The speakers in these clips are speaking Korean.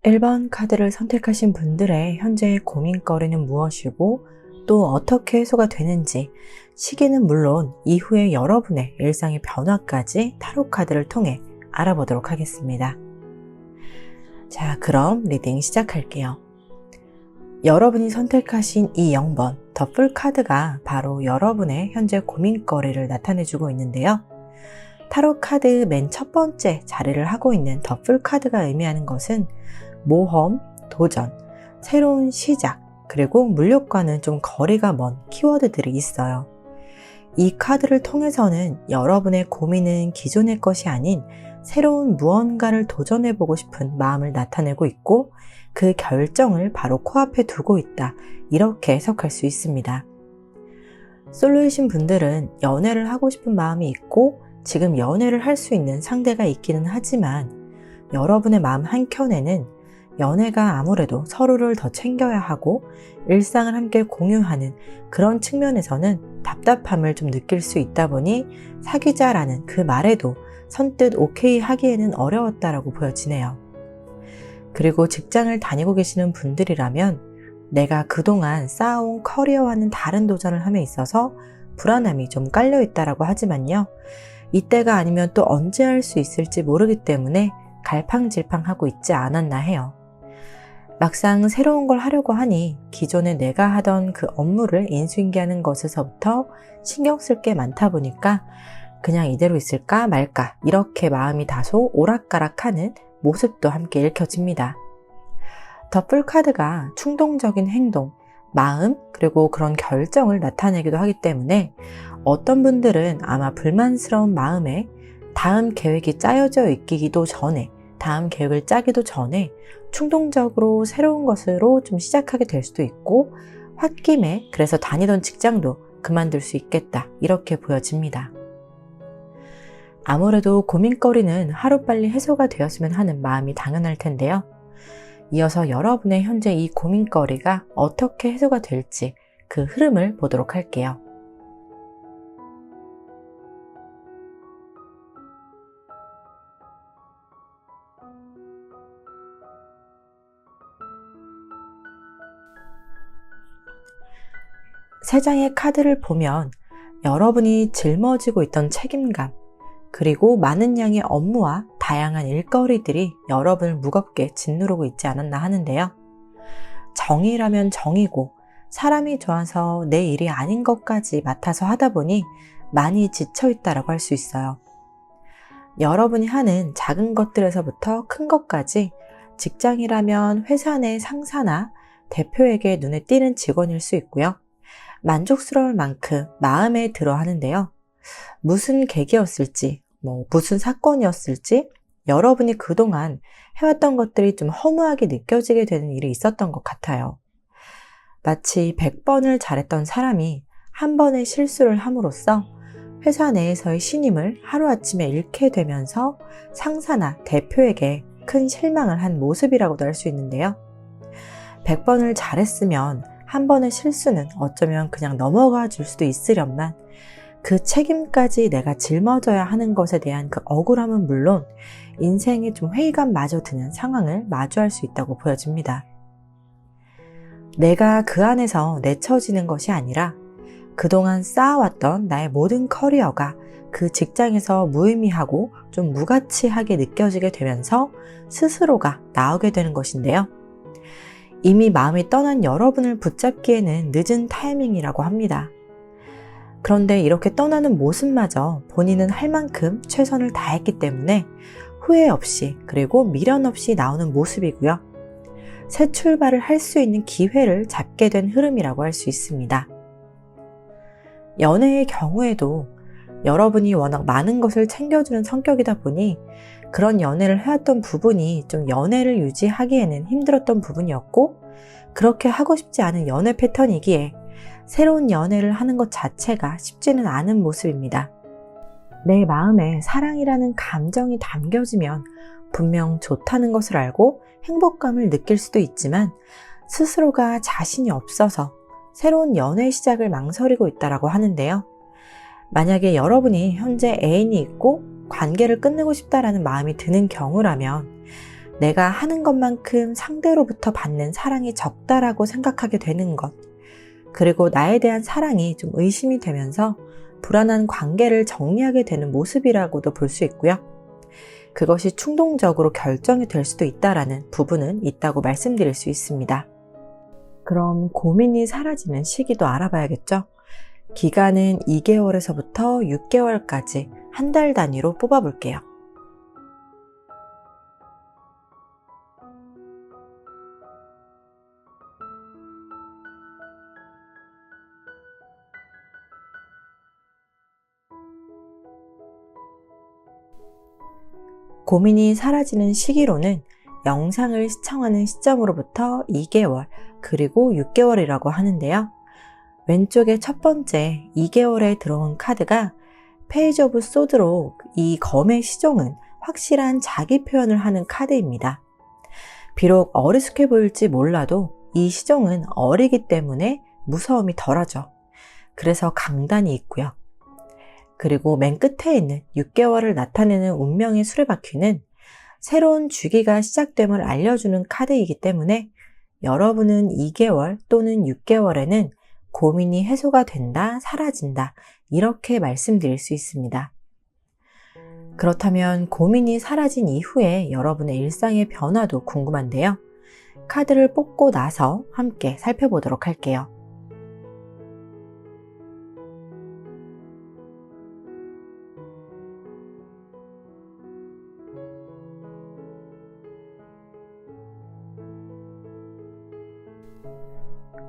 1번 카드를 선택하신 분들의 현재의 고민거리는 무엇이고 또 어떻게 해소가 되는지, 시기는 물론 이후에 여러분의 일상의 변화까지 타로 카드를 통해 알아보도록 하겠습니다. 자, 그럼 리딩 시작할게요. 여러분이 선택하신 이 0번 더 풀 카드가 바로 여러분의 현재 고민거리를 나타내주고 있는데요. 타로 카드 맨 첫 번째 자리를 하고 있는 더 풀 카드가 의미하는 것은 모험, 도전, 새로운 시작, 그리고 물욕과는 좀 거리가 먼 키워드들이 있어요. 이 카드를 통해서는 여러분의 고민은 기존의 것이 아닌 새로운 무언가를 도전해보고 싶은 마음을 나타내고 있고, 그 결정을 바로 코앞에 두고 있다, 이렇게 해석할 수 있습니다. 솔로이신 분들은 연애를 하고 싶은 마음이 있고 지금 연애를 할 수 있는 상대가 있기는 하지만, 여러분의 마음 한켠에는 연애가 아무래도 서로를 더 챙겨야 하고 일상을 함께 공유하는 그런 측면에서는 답답함을 좀 느낄 수 있다 보니 사귀자라는 그 말에도 선뜻 오케이 하기에는 어려웠다라고 보여지네요. 그리고 직장을 다니고 계시는 분들이라면 내가 그동안 쌓아온 커리어와는 다른 도전을 함에 있어서 불안함이 좀 깔려 있다라고 하지만요, 이때가 아니면 또 언제 할 수 있을지 모르기 때문에 갈팡질팡하고 있지 않았나 해요. 막상 새로운 걸 하려고 하니 기존에 내가 하던 그 업무를 인수인계하는 것에서부터 신경 쓸 게 많다 보니까 그냥 이대로 있을까 말까 이렇게 마음이 다소 오락가락하는 모습도 함께 읽혀집니다. 더 풀 카드가 충동적인 행동, 마음, 그리고 그런 결정을 나타내기도 하기 때문에 어떤 분들은 아마 불만스러운 마음에 다음 계획이 짜여져 있기도 전에, 다음 계획을 짜기도 전에 충동적으로 새로운 것으로 좀 시작하게 될 수도 있고, 홧김에 그래서 다니던 직장도 그만둘 수 있겠다, 이렇게 보여집니다. 아무래도 고민거리는 하루빨리 해소가 되었으면 하는 마음이 당연할 텐데요. 이어서 여러분의 현재 이 고민거리가 어떻게 해소가 될지 그 흐름을 보도록 할게요. 세 장의 카드를 보면 여러분이 짊어지고 있던 책임감, 그리고 많은 양의 업무와 다양한 일거리들이 여러분을 무겁게 짓누르고 있지 않았나 하는데요. 정의라면 정의고 사람이 좋아서 내 일이 아닌 것까지 맡아서 하다 보니 많이 지쳐있다라고 할 수 있어요. 여러분이 하는 작은 것들에서부터 큰 것까지 직장이라면 회사 내 상사나 대표에게 눈에 띄는 직원일 수 있고요. 만족스러울 만큼 마음에 들어 하는데요. 무슨 계기였을지, 무슨 사건이었을지 여러분이 그동안 해왔던 것들이 좀 허무하게 느껴지게 되는 일이 있었던 것 같아요. 마치 100번을 잘했던 사람이 한 번의 실수를 함으로써 회사 내에서의 신임을 하루아침에 잃게 되면서 상사나 대표에게 큰 실망을 한 모습이라고도 할 수 있는데요. 100번을 잘했으면 한 번의 실수는 어쩌면 그냥 넘어가 줄 수도 있으련만 그 책임까지 내가 짊어져야 하는 것에 대한 그 억울함은 물론 인생에 좀 회의감마저 드는 상황을 마주할 수 있다고 보여집니다. 내가 그 안에서 내쳐지는 것이 아니라 그동안 쌓아왔던 나의 모든 커리어가 그 직장에서 무의미하고 좀 무가치하게 느껴지게 되면서 스스로가 나오게 되는 것인데요. 이미 마음이 떠난 여러분을 붙잡기에는 늦은 타이밍이라고 합니다. 그런데 이렇게 떠나는 모습마저 본인은 할 만큼 최선을 다했기 때문에 후회 없이 그리고 미련 없이 나오는 모습이고요. 새 출발을 할 수 있는 기회를 잡게 된 흐름이라고 할 수 있습니다. 연애의 경우에도 여러분이 워낙 많은 것을 챙겨주는 성격이다 보니 그런 연애를 해왔던 부분이 좀 연애를 유지하기에는 힘들었던 부분이었고, 그렇게 하고 싶지 않은 연애 패턴이기에 새로운 연애를 하는 것 자체가 쉽지는 않은 모습입니다. 내 마음에 사랑이라는 감정이 담겨지면 분명 좋다는 것을 알고 행복감을 느낄 수도 있지만 스스로가 자신이 없어서 새로운 연애 시작을 망설이고 있다고 하는데요. 만약에 여러분이 현재 애인이 있고 관계를 끝내고 싶다라는 마음이 드는 경우라면 내가 하는 것만큼 상대로부터 받는 사랑이 적다라고 생각하게 되는 것, 그리고 나에 대한 사랑이 좀 의심이 되면서 불안한 관계를 정리하게 되는 모습이라고도 볼 수 있고요. 그것이 충동적으로 결정이 될 수도 있다라는 부분은 있다고 말씀드릴 수 있습니다. 그럼 고민이 사라지는 시기도 알아봐야겠죠? 기간은 2개월에서부터 6개월까지 한 달 단위로 뽑아볼게요. 고민이 사라지는 시기로는 영상을 시청하는 시점으로부터 2개월, 그리고 6개월이라고 하는데요. 왼쪽에 첫 번째 2개월에 들어온 카드가 페이지 오브 소드로 이 검의 시종은 확실한 자기 표현을 하는 카드입니다. 비록 어리숙해 보일지 몰라도 이 시종은 어리기 때문에 무서움이 덜하죠. 그래서 강단이 있고요. 그리고 맨 끝에 있는 6개월을 나타내는 운명의 수레바퀴는 새로운 주기가 시작됨을 알려주는 카드이기 때문에 여러분은 2개월 또는 6개월에는 고민이 해소가 된다, 사라진다, 이렇게 말씀드릴 수 있습니다. 그렇다면 고민이 사라진 이후에 여러분의 일상의 변화도 궁금한데요. 카드를 뽑고 나서 함께 살펴보도록 할게요.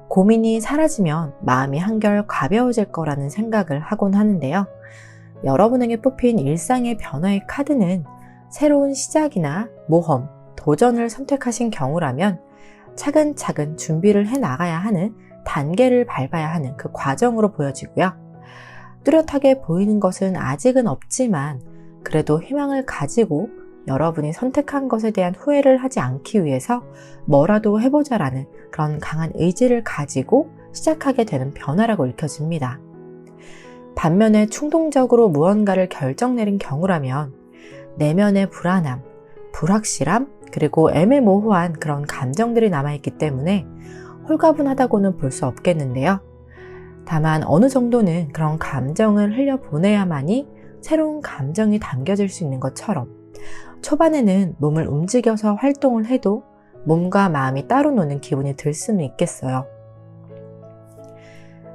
고민이 사라지면 마음이 한결 가벼워질 거라는 생각을 하곤 하는데요. 여러분에게 뽑힌 일상의 변화의 카드는 새로운 시작이나 모험, 도전을 선택하신 경우라면 차근차근 준비를 해 나가야 하는 단계를 밟아야 하는 그 과정으로 보여지고요. 뚜렷하게 보이는 것은 아직은 없지만 그래도 희망을 가지고 여러분이 선택한 것에 대한 후회를 하지 않기 위해서 뭐라도 해보자라는 그런 강한 의지를 가지고 시작하게 되는 변화라고 읽혀집니다. 반면에 충동적으로 무언가를 결정 내린 경우라면 내면의 불안함, 불확실함, 그리고 애매모호한 그런 감정들이 남아있기 때문에 홀가분하다고는 볼 수 없겠는데요. 다만 어느 정도는 그런 감정을 흘려보내야만이 새로운 감정이 담겨질 수 있는 것처럼 초반에는 몸을 움직여서 활동을 해도 몸과 마음이 따로 노는 기분이 들 수는 있겠어요.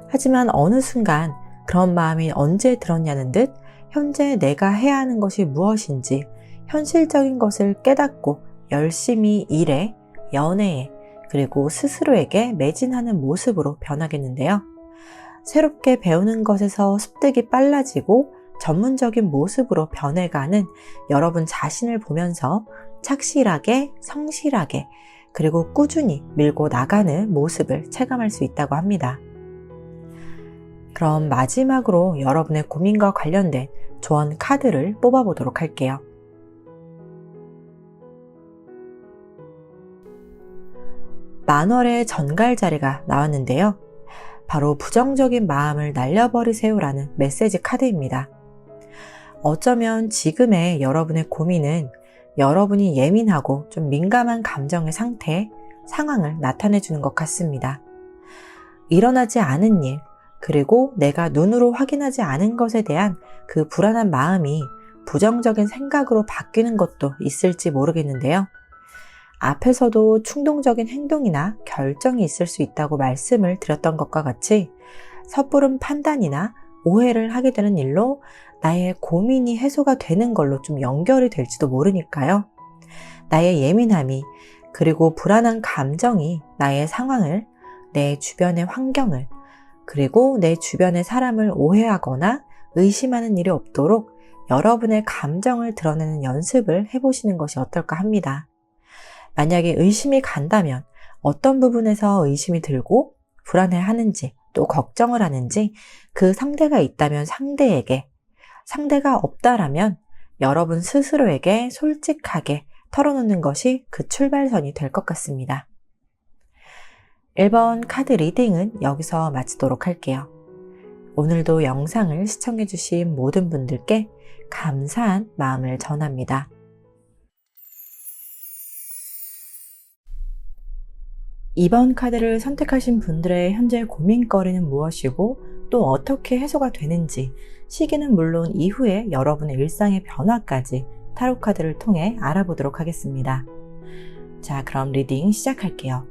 하지만 어느 순간 그런 마음이 언제 들었냐는 듯 현재 내가 해야 하는 것이 무엇인지 현실적인 것을 깨닫고 열심히 일에, 연애에, 그리고 스스로에게 매진하는 모습으로 변하겠는데요. 새롭게 배우는 것에서 습득이 빨라지고 전문적인 모습으로 변해가는 여러분 자신을 보면서 착실하게, 성실하게, 그리고 꾸준히 밀고 나가는 모습을 체감할 수 있다고 합니다. 그럼 마지막으로 여러분의 고민과 관련된 조언 카드를 뽑아보도록 할게요. 만월의 전갈자리가 나왔는데요. 바로 부정적인 마음을 날려버리세요라는 메시지 카드입니다. 어쩌면 지금의 여러분의 고민은 여러분이 예민하고 좀 민감한 감정의 상태, 상황을 나타내주는 것 같습니다. 일어나지 않은 일, 그리고 내가 눈으로 확인하지 않은 것에 대한 그 불안한 마음이 부정적인 생각으로 바뀌는 것도 있을지 모르겠는데요. 앞에서도 충동적인 행동이나 결정이 있을 수 있다고 말씀을 드렸던 것과 같이 섣부른 판단이나 오해를 하게 되는 일로 나의 고민이 해소가 되는 걸로 좀 연결이 될지도 모르니까요. 나의 예민함이 그리고 불안한 감정이 나의 상황을, 내 주변의 환경을, 그리고 내 주변의 사람을 오해하거나 의심하는 일이 없도록 여러분의 감정을 드러내는 연습을 해보시는 것이 어떨까 합니다. 만약에 의심이 간다면 어떤 부분에서 의심이 들고 불안해하는지 또 걱정을 하는지 그 상대가 있다면 상대에게, 상대가 없다라면 여러분 스스로에게 솔직하게 털어놓는 것이 그 출발선이 될 것 같습니다. 1번 카드 리딩은 여기서 마치도록 할게요. 오늘도 영상을 시청해주신 모든 분들께 감사한 마음을 전합니다. 2번 카드를 선택하신 분들의 현재 고민거리는 무엇이고 또 어떻게 해소가 되는지, 시기는 물론 이후에 여러분의 일상의 변화까지 타로 카드를 통해 알아보도록 하겠습니다. 자, 그럼 리딩 시작할게요.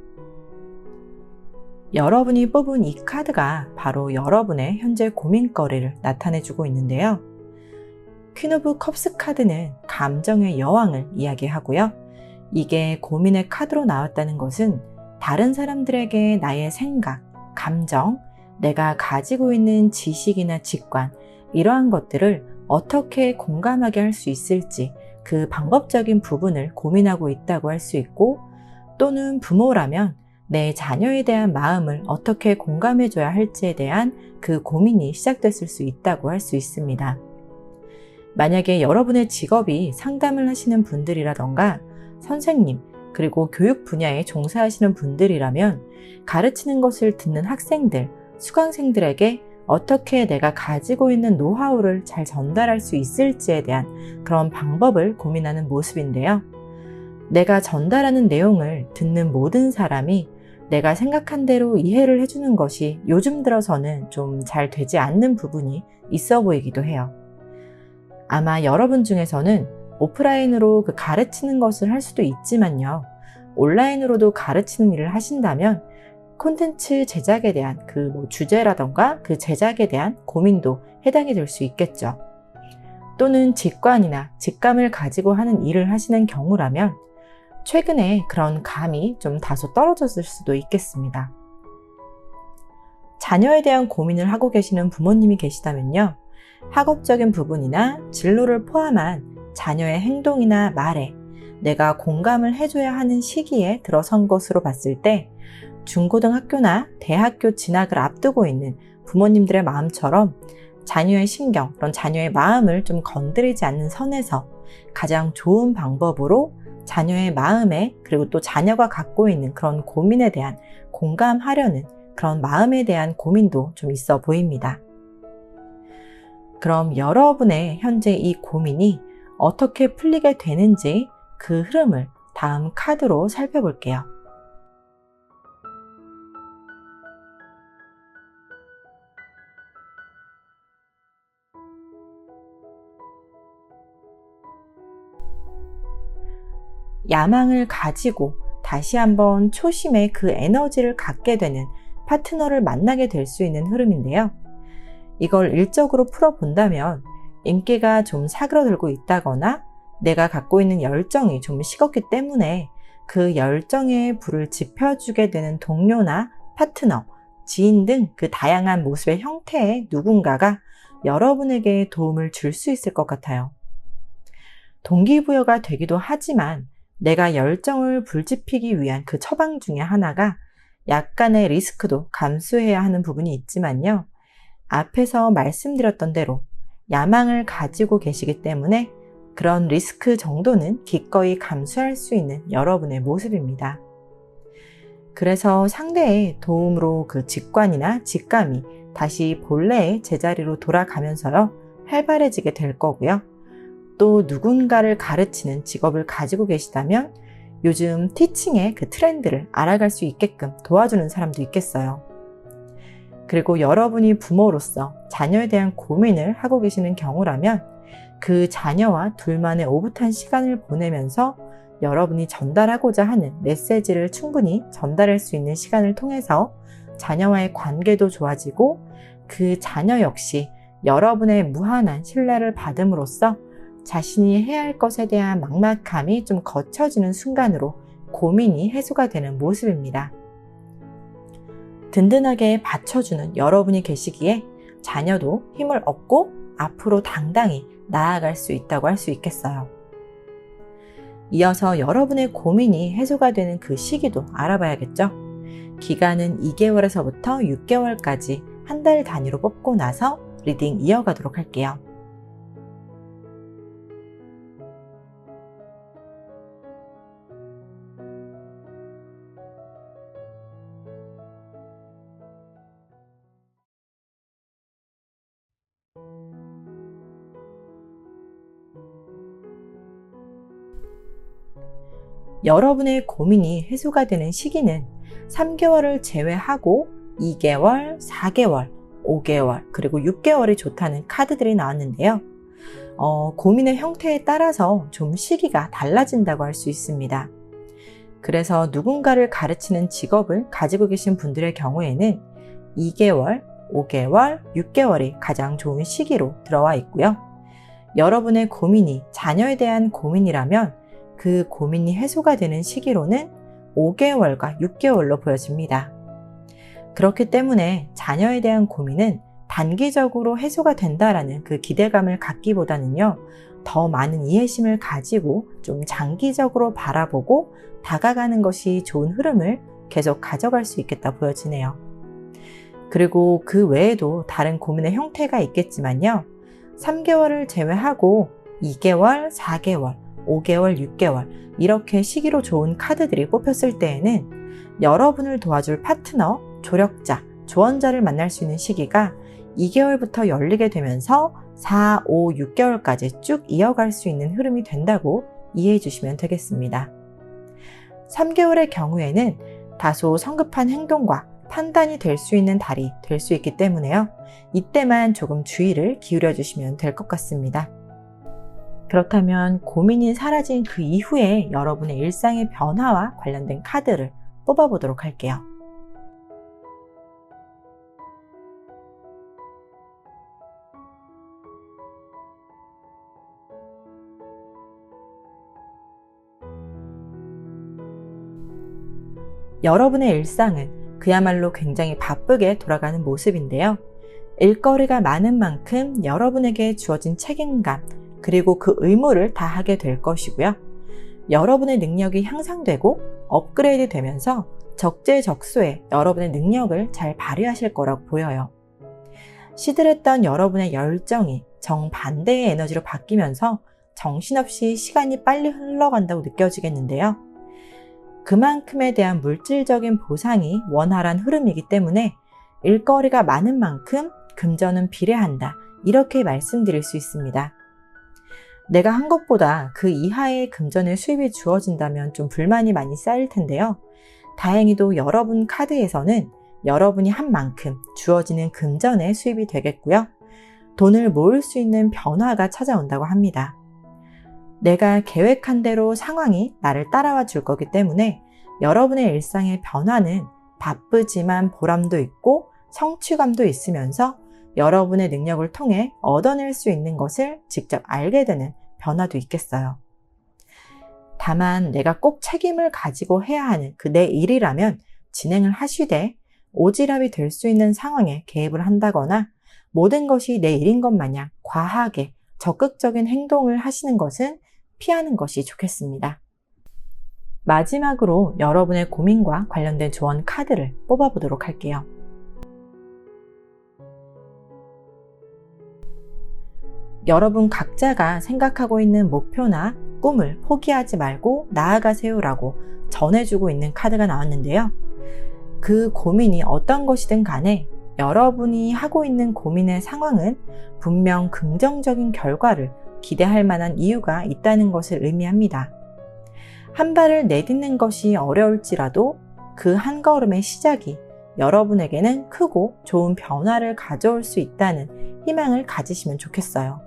여러분이 뽑은 이 카드가 바로 여러분의 현재 고민거리를 나타내주고 있는데요. 퀸 오브 컵스 카드는 감정의 여왕을 이야기하고요. 이게 고민의 카드로 나왔다는 것은 다른 사람들에게 나의 생각, 감정, 내가 가지고 있는 지식이나 직관, 이러한 것들을 어떻게 공감하게 할 수 있을지 그 방법적인 부분을 고민하고 있다고 할 수 있고, 또는 부모라면 내 자녀에 대한 마음을 어떻게 공감해줘야 할지에 대한 그 고민이 시작됐을 수 있다고 할 수 있습니다. 만약에 여러분의 직업이 상담을 하시는 분들이라던가 선생님, 그리고 교육 분야에 종사하시는 분들이라면 가르치는 것을 듣는 학생들, 수강생들에게 어떻게 내가 가지고 있는 노하우를 잘 전달할 수 있을지에 대한 그런 방법을 고민하는 모습인데요. 내가 전달하는 내용을 듣는 모든 사람이 내가 생각한 대로 이해를 해주는 것이 요즘 들어서는 좀 잘 되지 않는 부분이 있어 보이기도 해요. 아마 여러분 중에서는 오프라인으로 그 가르치는 것을 할 수도 있지만요. 온라인으로도 가르치는 일을 하신다면 콘텐츠 제작에 대한 그 주제라던가 그 제작에 대한 고민도 해당이 될 수 있겠죠. 또는 직관이나 직감을 가지고 하는 일을 하시는 경우라면 최근에 그런 감이 좀 다소 떨어졌을 수도 있겠습니다. 자녀에 대한 고민을 하고 계시는 부모님이 계시다면요. 학업적인 부분이나 진로를 포함한 자녀의 행동이나 말에 내가 공감을 해줘야 하는 시기에 들어선 것으로 봤을 때 중고등학교나 대학교 진학을 앞두고 있는 부모님들의 마음처럼 자녀의 신경, 그런 자녀의 마음을 좀 건드리지 않는 선에서 가장 좋은 방법으로 자녀의 마음에, 그리고 또 자녀가 갖고 있는 그런 고민에 대한 공감하려는 그런 마음에 대한 고민도 좀 있어 보입니다. 그럼 여러분의 현재 이 고민이 어떻게 풀리게 되는지 그 흐름을 다음 카드로 살펴볼게요. 야망을 가지고 다시 한번 초심의 그 에너지를 갖게 되는 파트너를 만나게 될 수 있는 흐름인데요. 이걸 일적으로 풀어본다면 인기가 좀 사그러들고 있다거나 내가 갖고 있는 열정이 좀 식었기 때문에 그 열정의 불을 지펴주게 되는 동료나 파트너, 지인 등 그 다양한 모습의 형태의 누군가가 여러분에게 도움을 줄 수 있을 것 같아요. 동기부여가 되기도 하지만 내가 열정을 불지피기 위한 그 처방 중에 하나가 약간의 리스크도 감수해야 하는 부분이 있지만요. 앞에서 말씀드렸던 대로 야망을 가지고 계시기 때문에 그런 리스크 정도는 기꺼이 감수할 수 있는 여러분의 모습입니다. 그래서 상대의 도움으로 그 직관이나 직감이 다시 본래의 제자리로 돌아가면서요, 활발해지게 될 거고요. 또 누군가를 가르치는 직업을 가지고 계시다면 요즘 티칭의 그 트렌드를 알아갈 수 있게끔 도와주는 사람도 있겠어요. 그리고 여러분이 부모로서 자녀에 대한 고민을 하고 계시는 경우라면 그 자녀와 둘만의 오붓한 시간을 보내면서 여러분이 전달하고자 하는 메시지를 충분히 전달할 수 있는 시간을 통해서 자녀와의 관계도 좋아지고 그 자녀 역시 여러분의 무한한 신뢰를 받음으로써 자신이 해야 할 것에 대한 막막함이 좀 거쳐지는 순간으로 고민이 해소가 되는 모습입니다. 든든하게 받쳐주는 여러분이 계시기에 자녀도 힘을 얻고 앞으로 당당히 나아갈 수 있다고 할 수 있겠어요. 이어서 여러분의 고민이 해소가 되는 그 시기도 알아봐야겠죠? 기간은 2개월에서부터 6개월까지 한 달 단위로 뽑고 나서 리딩 이어가도록 할게요. 여러분의 고민이 해소가 되는 시기는 3개월을 제외하고 2개월, 4개월, 5개월, 그리고 6개월이 좋다는 카드들이 나왔는데요. 고민의 형태에 따라서 좀 시기가 달라진다고 할 수 있습니다. 그래서 누군가를 가르치는 직업을 가지고 계신 분들의 경우에는 2개월, 5개월, 6개월이 가장 좋은 시기로 들어와 있고요. 여러분의 고민이 자녀에 대한 고민이라면 그 고민이 해소가 되는 시기로는 5개월과 6개월로 보여집니다. 그렇기 때문에 자녀에 대한 고민은 단기적으로 해소가 된다라는 그 기대감을 갖기보다는요, 더 많은 이해심을 가지고 좀 장기적으로 바라보고 다가가는 것이 좋은 흐름을 계속 가져갈 수 있겠다 보여지네요. 그리고 그 외에도 다른 고민의 형태가 있겠지만요, 3개월을 제외하고 2개월, 4개월, 5개월, 6개월 이렇게 시기로 좋은 카드들이 뽑혔을 때에는 여러분을 도와줄 파트너, 조력자, 조언자를 만날 수 있는 시기가 2개월부터 열리게 되면서 4, 5, 6개월까지 쭉 이어갈 수 있는 흐름이 된다고 이해해 주시면 되겠습니다. 3개월의 경우에는 다소 성급한 행동과 판단이 될 수 있는 달이 될 수 있기 때문에요. 이때만 조금 주의를 기울여 주시면 될 것 같습니다. 그렇다면 고민이 사라진 그 이후에 여러분의 일상의 변화와 관련된 카드를 뽑아보도록 할게요. 여러분의 일상은 그야말로 굉장히 바쁘게 돌아가는 모습인데요. 일거리가 많은 만큼 여러분에게 주어진 책임감, 그리고 그 의무를 다하게 될 것이고요. 여러분의 능력이 향상되고 업그레이드 되면서 적재적소에 여러분의 능력을 잘 발휘하실 거라고 보여요. 시들했던 여러분의 열정이 정반대의 에너지로 바뀌면서 정신없이 시간이 빨리 흘러간다고 느껴지겠는데요. 그만큼에 대한 물질적인 보상이 원활한 흐름이기 때문에 일거리가 많은 만큼 금전은 비례한다, 이렇게 말씀드릴 수 있습니다. 내가 한 것보다 그 이하의 금전의 수입이 주어진다면 좀 불만이 많이 쌓일 텐데요. 다행히도 여러분 카드에서는 여러분이 한 만큼 주어지는 금전의 수입이 되겠고요. 돈을 모을 수 있는 변화가 찾아온다고 합니다. 내가 계획한 대로 상황이 나를 따라와 줄 거기 때문에 여러분의 일상의 변화는 바쁘지만 보람도 있고 성취감도 있으면서 여러분의 능력을 통해 얻어낼 수 있는 것을 직접 알게 되는 변화도 있겠어요. 다만 내가 꼭 책임을 가지고 해야 하는 그 내 일이라면 진행을 하시되 오지랖이 될 수 있는 상황에 개입을 한다거나 모든 것이 내 일인 것 마냥 과하게 적극적인 행동을 하시는 것은 피하는 것이 좋겠습니다. 마지막으로 여러분의 고민과 관련된 조언 카드를 뽑아보도록 할게요. 여러분 각자가 생각하고 있는 목표나 꿈을 포기하지 말고 나아가세요라고 전해주고 있는 카드가 나왔는데요. 그 고민이 어떤 것이든 간에 여러분이 하고 있는 고민의 상황은 분명 긍정적인 결과를 기대할 만한 이유가 있다는 것을 의미합니다. 한 발을 내딛는 것이 어려울지라도 그 한 걸음의 시작이 여러분에게는 크고 좋은 변화를 가져올 수 있다는 희망을 가지시면 좋겠어요.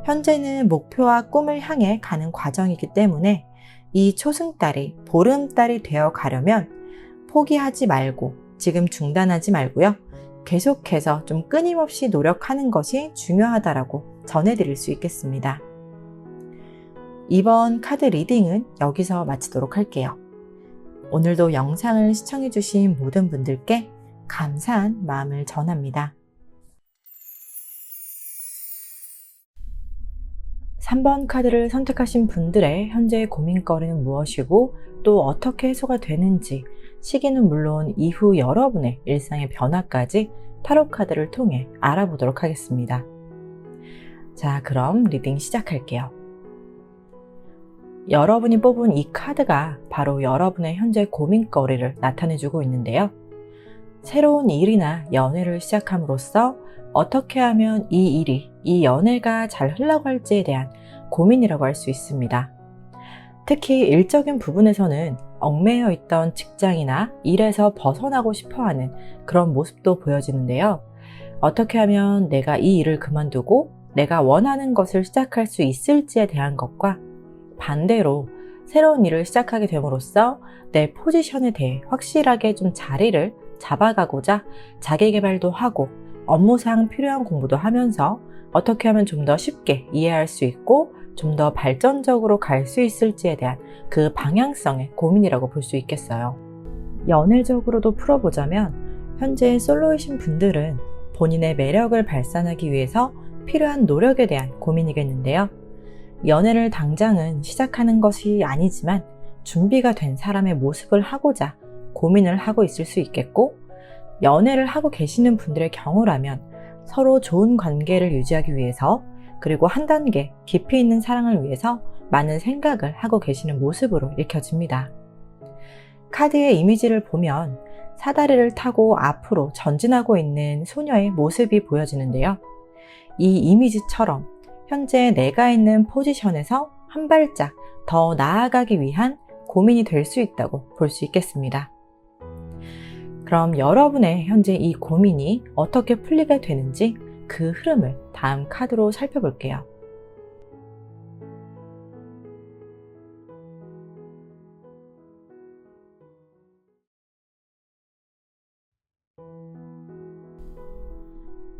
현재는 목표와 꿈을 향해 가는 과정이기 때문에 이 초승달이 보름달이 되어 가려면 포기하지 말고 지금 중단하지 말고요. 계속해서 좀 끊임없이 노력하는 것이 중요하다라고 전해드릴 수 있겠습니다. 이번 카드 리딩은 여기서 마치도록 할게요. 오늘도 영상을 시청해주신 모든 분들께 감사한 마음을 전합니다. 3번 카드를 선택하신 분들의 현재의 고민거리는 무엇이고 또 어떻게 해소가 되는지, 시기는 물론 이후 여러분의 일상의 변화까지 타로 카드를 통해 알아보도록 하겠습니다. 자, 그럼 리딩 시작할게요. 여러분이 뽑은 이 카드가 바로 여러분의 현재 고민거리를 나타내주고 있는데요. 새로운 일이나 연애를 시작함으로써 어떻게 하면 이 일이, 이 연애가 잘 흘러갈지에 대한 고민이라고 할 수 있습니다. 특히 일적인 부분에서는 얽매여 있던 직장이나 일에서 벗어나고 싶어하는 그런 모습도 보여지는데요. 어떻게 하면 내가 이 일을 그만두고 내가 원하는 것을 시작할 수 있을지에 대한 것과 반대로 새로운 일을 시작하게 됨으로써 내 포지션에 대해 확실하게 좀 자리를 잡아가고자 자기 개발도 하고 업무상 필요한 공부도 하면서 어떻게 하면 좀 더 쉽게 이해할 수 있고 좀 더 발전적으로 갈 수 있을지에 대한 그 방향성의 고민이라고 볼 수 있겠어요. 연애적으로도 풀어보자면 현재 솔로이신 분들은 본인의 매력을 발산하기 위해서 필요한 노력에 대한 고민이겠는데요. 연애를 당장은 시작하는 것이 아니지만 준비가 된 사람의 모습을 하고자 고민을 하고 있을 수 있겠고, 연애를 하고 계시는 분들의 경우라면 서로 좋은 관계를 유지하기 위해서 그리고 한 단계 깊이 있는 사랑을 위해서 많은 생각을 하고 계시는 모습으로 읽혀집니다. 카드의 이미지를 보면 사다리를 타고 앞으로 전진하고 있는 소녀의 모습이 보여지는데요. 이 이미지처럼 현재 내가 있는 포지션에서 한 발짝 더 나아가기 위한 고민이 될 수 있다고 볼 수 있겠습니다. 그럼 여러분의 현재 이 고민이 어떻게 풀리게 되는지 그 흐름을 다음 카드로 살펴볼게요.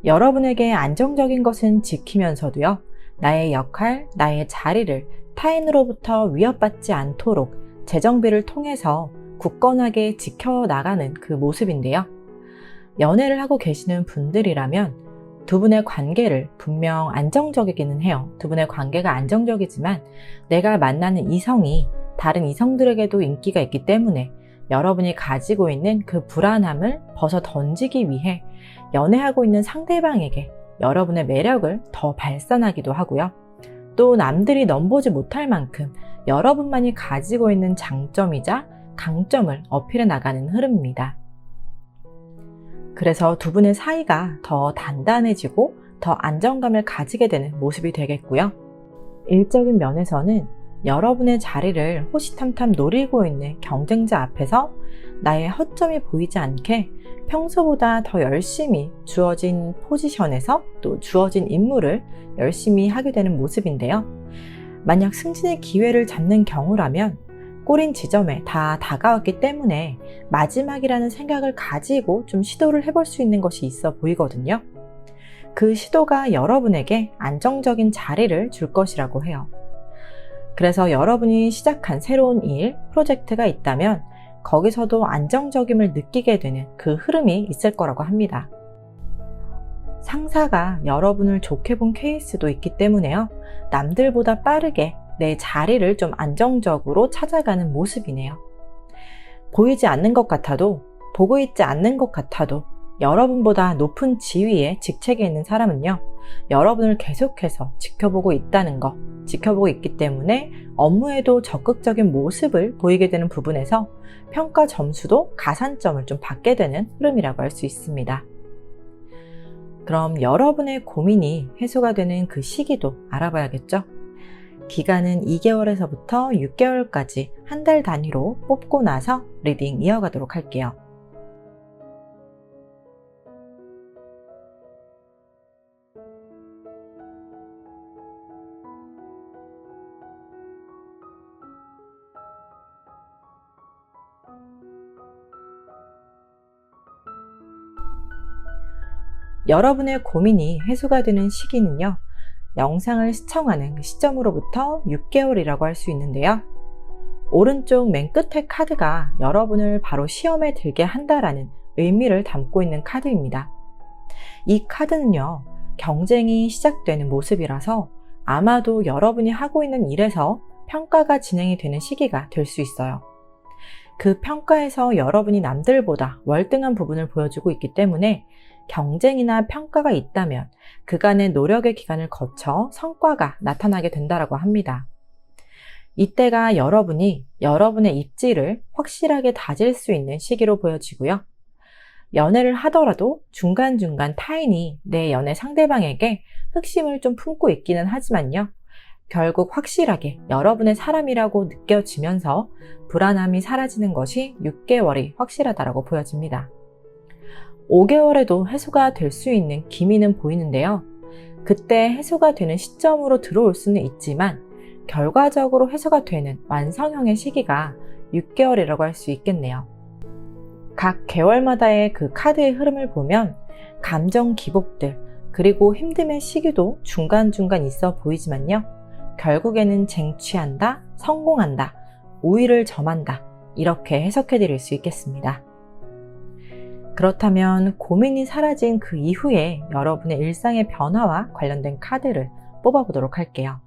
여러분에게 안정적인 것은 지키면서도요, 나의 역할, 나의 자리를 타인으로부터 위협받지 않도록 재정비를 통해서 굳건하게 지켜나가는 그 모습인데요. 연애를 하고 계시는 분들이라면 두 분의 관계를 분명 안정적이기는 해요. 두 분의 관계가 안정적이지만 내가 만나는 이성이 다른 이성들에게도 인기가 있기 때문에 여러분이 가지고 있는 그 불안함을 벗어 던지기 위해 연애하고 있는 상대방에게 여러분의 매력을 더 발산하기도 하고요. 또 남들이 넘보지 못할 만큼 여러분만이 가지고 있는 장점이자 강점을 어필해 나가는 흐름입니다. 그래서 두 분의 사이가 더 단단해지고 더 안정감을 가지게 되는 모습이 되겠고요. 일적인 면에서는 여러분의 자리를 호시탐탐 노리고 있는 경쟁자 앞에서 나의 허점이 보이지 않게 평소보다 더 열심히 주어진 포지션에서 또 주어진 임무를 열심히 하게 되는 모습인데요. 만약 승진의 기회를 잡는 경우라면 꼬린 지점에 다 다가왔기 때문에 마지막이라는 생각을 가지고 좀 시도를 해볼 수 있는 것이 있어 보이거든요. 그 시도가 여러분에게 안정적인 자리를 줄 것이라고 해요. 그래서 여러분이 시작한 새로운 일, 프로젝트가 있다면 거기서도 안정적임을 느끼게 되는 그 흐름이 있을 거라고 합니다. 상사가 여러분을 좋게 본 케이스도 있기 때문에요. 남들보다 빠르게 내 자리를 좀 안정적으로 찾아가는 모습이네요. 보이지 않는 것 같아도, 보고 있지 않는 것 같아도 여러분보다 높은 지위에 직책에 있는 사람은요, 여러분을 계속해서 지켜보고 있다는 거, 지켜보고 있기 때문에 업무에도 적극적인 모습을 보이게 되는 부분에서 평가 점수도 가산점을 좀 받게 되는 흐름이라고 할 수 있습니다. 그럼 여러분의 고민이 해소가 되는 그 시기도 알아봐야겠죠? 기간은 2개월에서부터 6개월까지 한 달 단위로 뽑고 나서 리딩 이어가도록 할게요. 여러분의 고민이 해소가 되는 시기는요, 영상을 시청하는 시점으로부터 6개월이라고 할 수 있는데요. 오른쪽 맨 끝의 카드가 여러분을 바로 시험에 들게 한다라는 의미를 담고 있는 카드입니다. 이 카드는요, 경쟁이 시작되는 모습이라서 아마도 여러분이 하고 있는 일에서 평가가 진행이 되는 시기가 될 수 있어요. 그 평가에서 여러분이 남들보다 월등한 부분을 보여주고 있기 때문에 경쟁이나 평가가 있다면 그간의 노력의 기간을 거쳐 성과가 나타나게 된다고 합니다. 이때가 여러분이 여러분의 입지를 확실하게 다질 수 있는 시기로 보여지고요. 연애를 하더라도 중간중간 타인이 내 연애 상대방에게 흑심을 좀 품고 있기는 하지만요. 결국 확실하게 여러분의 사람이라고 느껴지면서 불안함이 사라지는 것이 6개월이 확실하다고 보여집니다. 5개월에도 해소가 될 수 있는 기미는 보이는데요. 그때 해소가 되는 시점으로 들어올 수는 있지만 결과적으로 해소가 되는 완성형의 시기가 6개월이라고 할 수 있겠네요. 각 개월마다의 그 카드의 흐름을 보면 감정 기복들 그리고 힘듦의 시기도 중간중간 있어 보이지만요. 결국에는 쟁취한다, 성공한다, 우위를 점한다 이렇게 해석해 드릴 수 있겠습니다. 그렇다면 고민이 사라진 그 이후에 여러분의 일상의 변화와 관련된 카드를 뽑아보도록 할게요.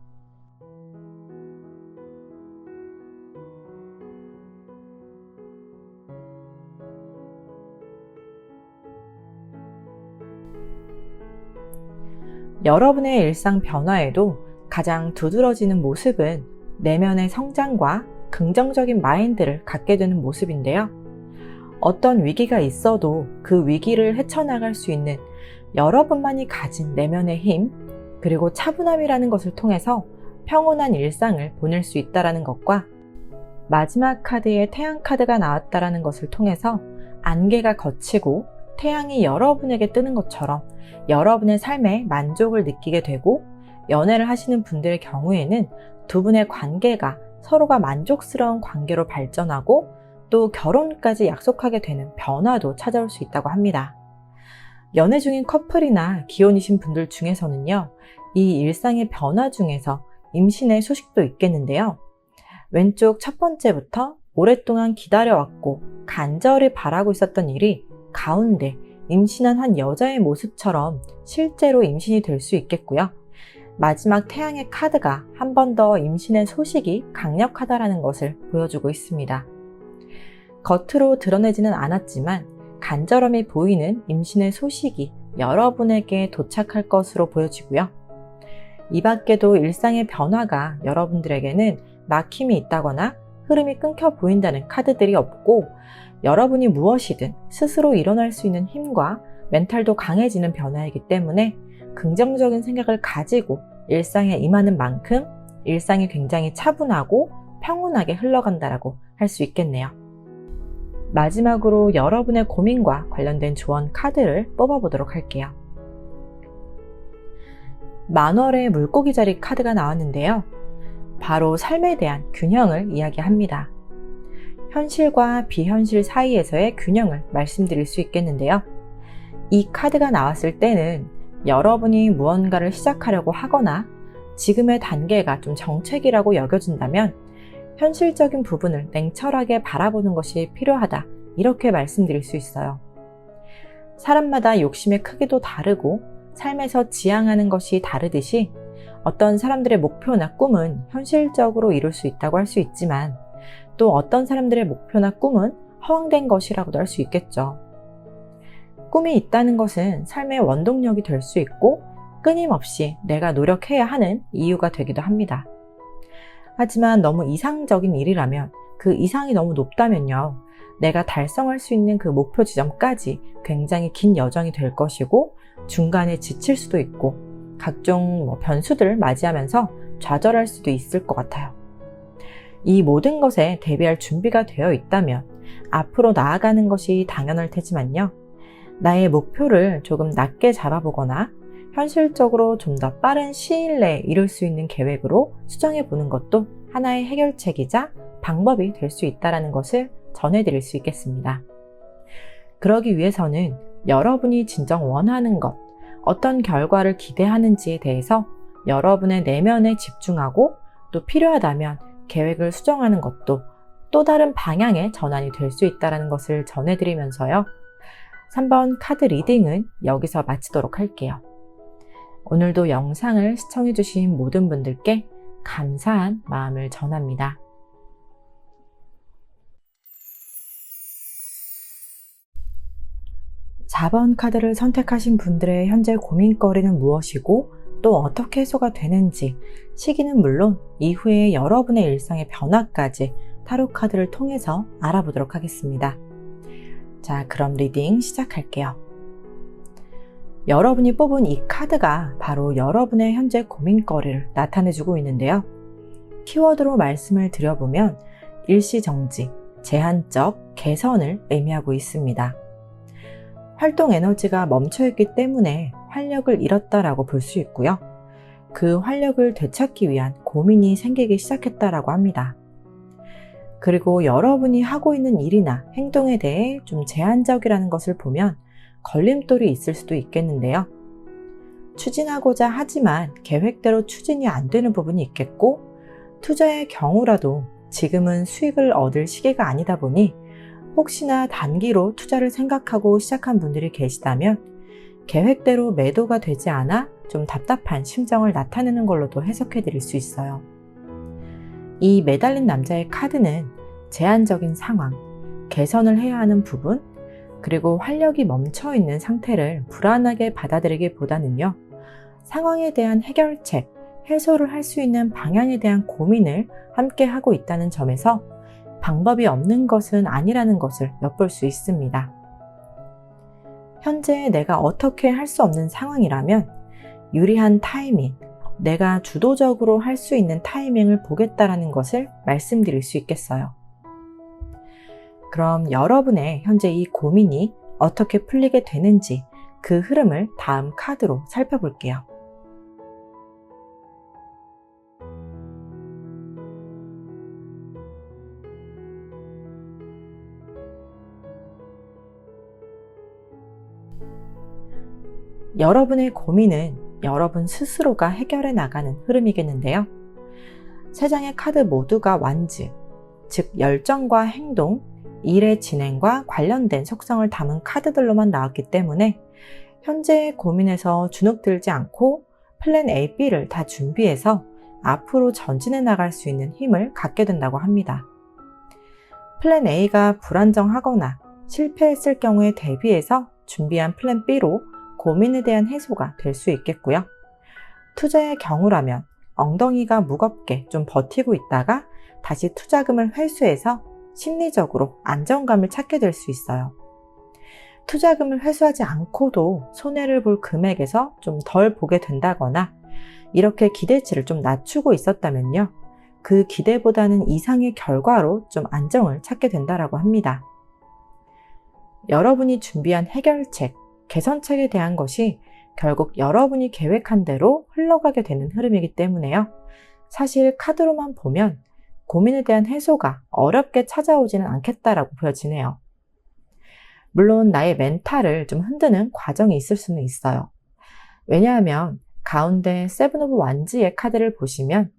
여러분의 일상 변화에도 가장 두드러지는 모습은 내면의 성장과 긍정적인 마인드를 갖게 되는 모습인데요. 어떤 위기가 있어도 그 위기를 헤쳐나갈 수 있는 여러분만이 가진 내면의 힘, 그리고 차분함이라는 것을 통해서 평온한 일상을 보낼 수 있다는 것과 마지막 카드에 태양 카드가 나왔다는 것을 통해서 안개가 걷히고 태양이 여러분에게 뜨는 것처럼 여러분의 삶에 만족을 느끼게 되고 연애를 하시는 분들의 경우에는 두 분의 관계가 서로가 만족스러운 관계로 발전하고 또 결혼까지 약속하게 되는 변화도 찾아올 수 있다고 합니다. 연애 중인 커플이나 기혼이신 분들 중에서는요, 이 일상의 변화 중에서 임신의 소식도 있겠는데요. 왼쪽 첫 번째부터 오랫동안 기다려왔고 간절히 바라고 있었던 일이 가운데 임신한 한 여자의 모습처럼 실제로 임신이 될 수 있겠고요. 마지막 태양의 카드가 한 번 더 임신의 소식이 강력하다는 것을 보여주고 있습니다. 겉으로 드러내지는 않았지만 간절함이 보이는 임신의 소식이 여러분에게 도착할 것으로 보여지고요. 이 밖에도 일상의 변화가 여러분들에게는 막힘이 있다거나 흐름이 끊겨 보인다는 카드들이 없고 여러분이 무엇이든 스스로 일어날 수 있는 힘과 멘탈도 강해지는 변화이기 때문에 긍정적인 생각을 가지고 일상에 임하는 만큼 일상이 굉장히 차분하고 평온하게 흘러간다라고 할 수 있겠네요. 마지막으로 여러분의 고민과 관련된 조언 카드를 뽑아보도록 할게요. 만월의 물고기 자리 카드가 나왔는데요. 바로 삶에 대한 균형을 이야기합니다. 현실과 비현실 사이에서의 균형을 말씀드릴 수 있겠는데요. 이 카드가 나왔을 때는 여러분이 무언가를 시작하려고 하거나 지금의 단계가 좀 정책이라고 여겨진다면 현실적인 부분을 냉철하게 바라보는 것이 필요하다, 이렇게 말씀드릴 수 있어요. 사람마다 욕심의 크기도 다르고 삶에서 지향하는 것이 다르듯이 어떤 사람들의 목표나 꿈은 현실적으로 이룰 수 있다고 할 수 있지만 또 어떤 사람들의 목표나 꿈은 허황된 것이라고도 할 수 있겠죠. 꿈이 있다는 것은 삶의 원동력이 될 수 있고 끊임없이 내가 노력해야 하는 이유가 되기도 합니다. 하지만 너무 이상적인 일이라면 그 이상이 너무 높다면요. 내가 달성할 수 있는 그 목표 지점까지 굉장히 긴 여정이 될 것이고 중간에 지칠 수도 있고 각종 변수들을 맞이하면서 좌절할 수도 있을 것 같아요. 이 모든 것에 대비할 준비가 되어 있다면 앞으로 나아가는 것이 당연할 테지만요. 나의 목표를 조금 낮게 잡아보거나 현실적으로 좀 더 빠른 시일 내에 이룰 수 있는 계획으로 수정해 보는 것도 하나의 해결책이자 방법이 될 수 있다는 것을 전해드릴 수 있겠습니다. 그러기 위해서는 여러분이 진정 원하는 것, 어떤 결과를 기대하는지에 대해서 여러분의 내면에 집중하고 또 필요하다면 계획을 수정하는 것도 또 다른 방향의 전환이 될 수 있다는 것을 전해드리면서요. 3번 카드 리딩은 여기서 마치도록 할게요. 오늘도 영상을 시청해주신 모든 분들께 감사한 마음을 전합니다. (4번) 카드를 선택하신 분들의 현재 고민거리는 무엇이고 또 어떻게 해소가 되는지, 시기는 물론 이후에 여러분의 일상의 변화까지 타로 카드를 통해서 알아보도록 하겠습니다. 자, 그럼 리딩 시작할게요. 여러분이 뽑은 이 카드가 바로 여러분의 현재 고민거리를 나타내주고 있는데요. 키워드로 말씀을 드려보면 일시정지, 제한적, 개선을 의미하고 있습니다. 활동 에너지가 멈춰있기 때문에 활력을 잃었다라고 볼 수 있고요. 그 활력을 되찾기 위한 고민이 생기기 시작했다라고 합니다. 그리고 여러분이 하고 있는 일이나 행동에 대해 좀 제한적이라는 것을 보면 걸림돌이 있을 수도 있겠는데요. 추진하고자 하지만 계획대로 추진이 안 되는 부분이 있겠고, 투자의 경우라도 지금은 수익을 얻을 시기가 아니다 보니 혹시나 단기로 투자를 생각하고 시작한 분들이 계시다면 계획대로 매도가 되지 않아 좀 답답한 심정을 나타내는 걸로도 해석해 드릴 수 있어요. 이 매달린 남자의 카드는 제한적인 상황, 개선을 해야 하는 부분, 그리고 활력이 멈춰있는 상태를 불안하게 받아들이기보다는요, 상황에 대한 해결책, 해소를 할 수 있는 방향에 대한 고민을 함께 하고 있다는 점에서 방법이 없는 것은 아니라는 것을 엿볼 수 있습니다. 현재 내가 어떻게 할 수 없는 상황이라면 유리한 타이밍, 내가 주도적으로 할 수 있는 타이밍을 보겠다라는 것을 말씀드릴 수 있겠어요. 그럼 여러분의 현재 이 고민이 어떻게 풀리게 되는지 그 흐름을 다음 카드로 살펴볼게요. 여러분의 고민은 여러분 스스로가 해결해 나가는 흐름이겠는데요. 세 장의 카드 모두가 완즈, 즉 열정과 행동, 일의 진행과 관련된 속성을 담은 카드들로만 나왔기 때문에 현재의 고민에서 주눅들지 않고 플랜 A, B를 다 준비해서 앞으로 전진해 나갈 수 있는 힘을 갖게 된다고 합니다. 플랜 A가 불안정하거나 실패했을 경우에 대비해서 준비한 플랜 B로 고민에 대한 해소가 될 수 있겠고요. 투자의 경우라면 엉덩이가 무겁게 좀 버티고 있다가 다시 투자금을 회수해서 심리적으로 안정감을 찾게 될 수 있어요. 투자금을 회수하지 않고도 손해를 볼 금액에서 좀 덜 보게 된다거나 이렇게 기대치를 좀 낮추고 있었다면요, 그 기대보다는 이상의 결과로 좀 안정을 찾게 된다라고 합니다. 여러분이 준비한 해결책, 개선책에 대한 것이 결국 여러분이 계획한 대로 흘러가게 되는 흐름이기 때문에요. 사실 카드로만 보면 고민에 대한 해소가 어렵게 찾아오지는 않겠다라고 보여지네요. 물론 나의 멘탈을 좀 흔드는 과정이 있을 수는 있어요. 왜냐하면 가운데 세븐 오브 완즈의 카드를 보시면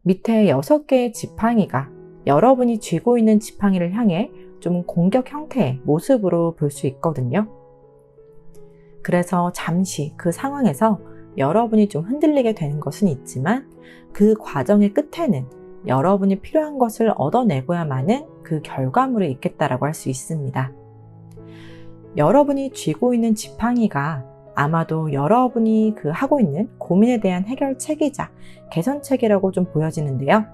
밑에 6개의 지팡이가 여러분이 쥐고 있는 지팡이를 향해 좀 공격 형태의 모습으로 볼 수 있거든요. 그래서 잠시 그 상황에서 여러분이 좀 흔들리게 되는 것은 있지만 그 과정의 끝에는 여러분이 필요한 것을 얻어내고야만은 그 결과물이 있겠다라고 할 수 있습니다. 여러분이 쥐고 있는 지팡이가 아마도 여러분이 하고 있는 고민에 대한 해결책이자 개선책이라고 좀 보여지는데요.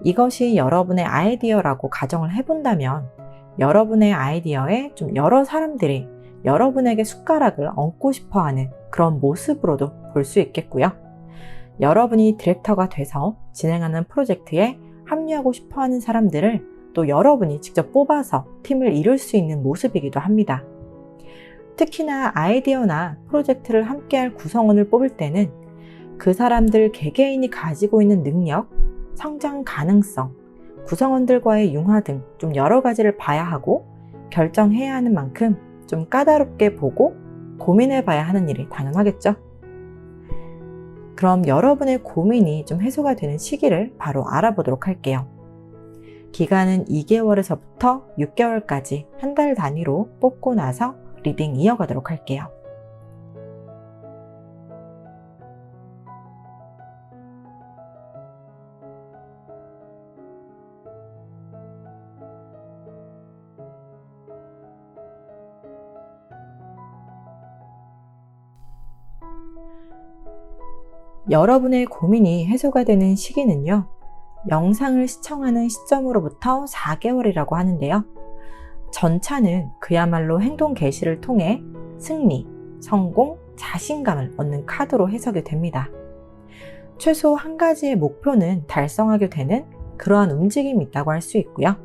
이것이 여러분의 아이디어라고 가정을 해본다면 여러분의 아이디어에 좀 여러 사람들이 여러분에게 숟가락을 얹고 싶어하는 그런 모습으로도 볼 수 있겠고요. 여러분이 디렉터가 돼서 진행하는 프로젝트에 합류하고 싶어하는 사람들을 또 여러분이 직접 뽑아서 팀을 이룰 수 있는 모습이기도 합니다. 특히나 아이디어나 프로젝트를 함께할 구성원을 뽑을 때는 그 사람들 개개인이 가지고 있는 능력, 성장 가능성, 구성원들과의 융화 등 좀 여러 가지를 봐야 하고 결정해야 하는 만큼 좀 까다롭게 보고 고민해 봐야 하는 일이 당연하겠죠. 그럼 여러분의 고민이 좀 해소가 되는 시기를 바로 알아보도록 할게요. 기간은 2개월에서부터 6개월까지 한 달 단위로 뽑고 나서 리딩 이어가도록 할게요. 여러분의 고민이 해소가 되는 시기는요, 영상을 시청하는 시점으로부터 4개월이라고 하는데요. 전차는 그야말로 행동 개시를 통해 승리, 성공, 자신감을 얻는 카드로 해석이 됩니다. 최소 한 가지의 목표는 달성하게 되는 그러한 움직임이 있다고 할 수 있고요.